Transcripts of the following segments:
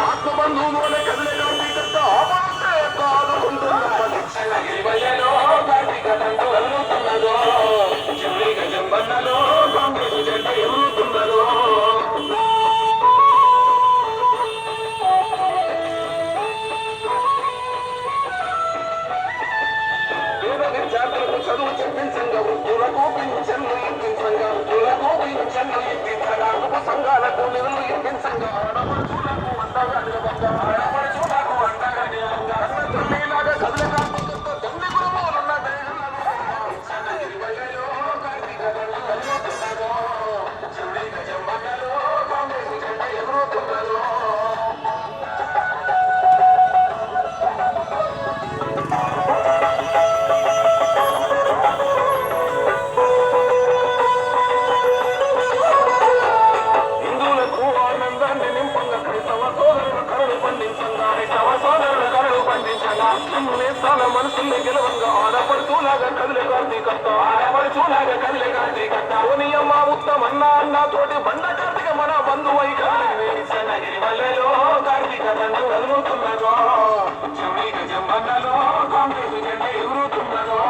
ఆత్మబంధువుల కదిలే కాంగ్రెస్ జెండ ఎగురుతున్నదో విద్యార్థులకు చదువు చెప్పించంగా వృద్ధులకు పింఛన్లు ఇప్పించంగా వృద్ధులకు పింఛన్లు ఇప్పించగా కుటుంబ సంఘాలకు నిధులు ఇప్పించంగా ఆడపడుచులకు అండగా నిలవంగా ఆడపడుచులకు అండగా నిలవంగా తల్లిలాగా కదలగా తండ్రి గురువులున్న కాంగ్రెస్ జెండ ఎగురుతున్నదో నేస్తాల మనసుల్ని గెలవంగా ఆడపడుచులాగా కదిలే కార్తీకత్త ఆడపడుచులాగా కదిలే కార్తీకత్త ఓనియమ్మ ఉత్తమన్న అన్న తోటి బండ కార్తీక మన బంధువై కదిలిలో కార్తీక దండు కదులుతున్నదో చెవిక జంబన్నలో కాంగ్రెస్ జెండ ఎగురుతున్నదో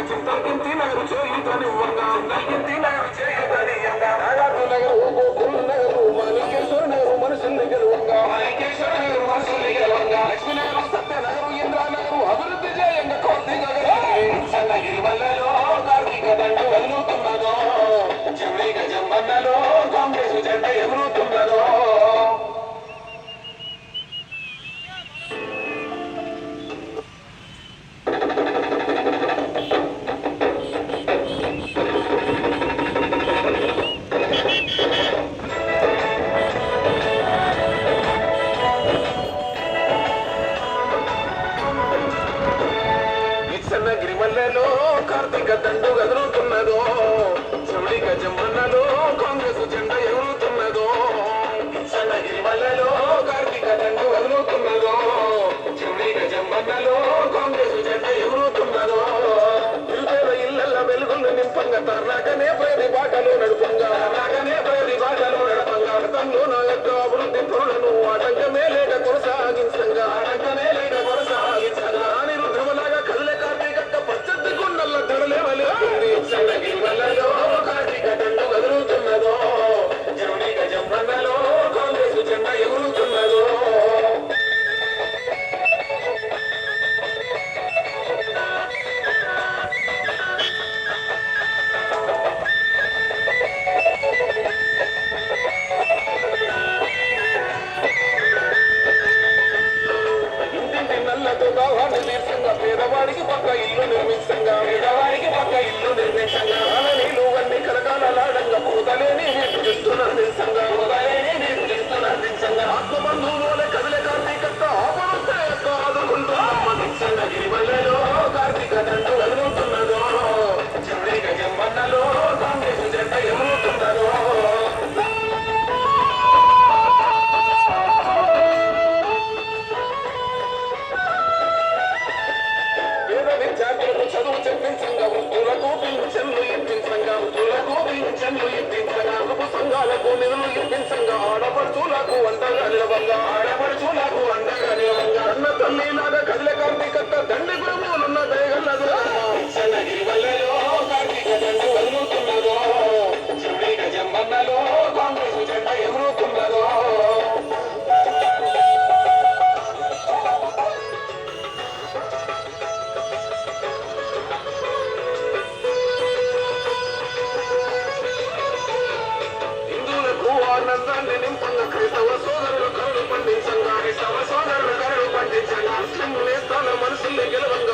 చింతల్కింతి నగరు చేయుతని చింతల్కింతి నగరు చేయుతని నాగార్జున నగరు గోకుల్ నగరు మాణికేశ్వర నగరు మనసుల్ని గెలువంగా మాణికేశ్వర నగరు మనసుల్ని గెలవంగా లక్ష్మీ నగరు సత్య నగరు ఇంద్రానగరు అభివృద్ధి చేయంగా కార్తీక వల్లలో కార్తీక దండు కదులుతున్నదో చెవిక జంబన్నలో కాంగ్రెస్ జెండ ఎగురుతున్నదో గిరిమల్లలో కార్తీక దండు కదులుతున్నదో చెవిక జంబన్నలో కాంగ్రెస్ జెండ ఎగురుతున్నదో గిరిమల్లలో కార్తీక దండు కదులుతున్నదో చెవిక జంబన్నలో కాంగ్రెస్ జెండ ఎగురుతున్నదో నిరుపేద ఇళ్ల వెలుగులు నింపంగా తర్నాకనే ప్రతి బాటలు నడుపంగా గతంలో నా యొక్క అభివృద్ధి పనులను ఆటంకమే లేక కొనసాగించంగా నిరుద్రమలాగా కదిలే కార్తీక పచ్చద్ది గుండల్ల ధరలేవలేకుంది గిరిమల్లలో కార్తీక దండు కదులుతున్నదో చెవిక జంబన్నలో కాంగ్రెస్ జెండ ఎగురుతున్నదో పేదవాడికి పక్క ఇల్లు నిర్మించంగా నీళ్ళు అన్ని కలకాలలాడంగా పూతలేని నిర్మించంగా ఆత్మబంధువుల కదిలే కార్తీకత్త ఆదుకుంటున్నమ్మ గిరిమల్లలో కార్తీక దండు కదులుతున్నదో చెవిక జంబన్నలో కాంగ్రెస్ జెండ ఎగురుతున్నదో చదువు చెప్పించంగా వృద్ధులకు పింఛన్లు ఇప్పించంగా కుటుంబ సంఘాలకు నిధులు ఇప్పించంగా ఆడపడుచులకు అండగా నిలవంగా అన్న తల్లిలాగా కదిలే కార్తీకత్త దండి గురువులున్న దయగల్లదు గిరిమల్లలో కార్తీక దండు కదులుతున్నదో చెవిక జంబన్నలో కాంగ్రెస్ జెండ ఎగురుతున్నదో ఆనందాన్ని నింపంగా క్రైస్తవ సోదరులు కరుడు పండించంగా ముస్లిం నేస్తాల మనసుల్ని గెలవంగా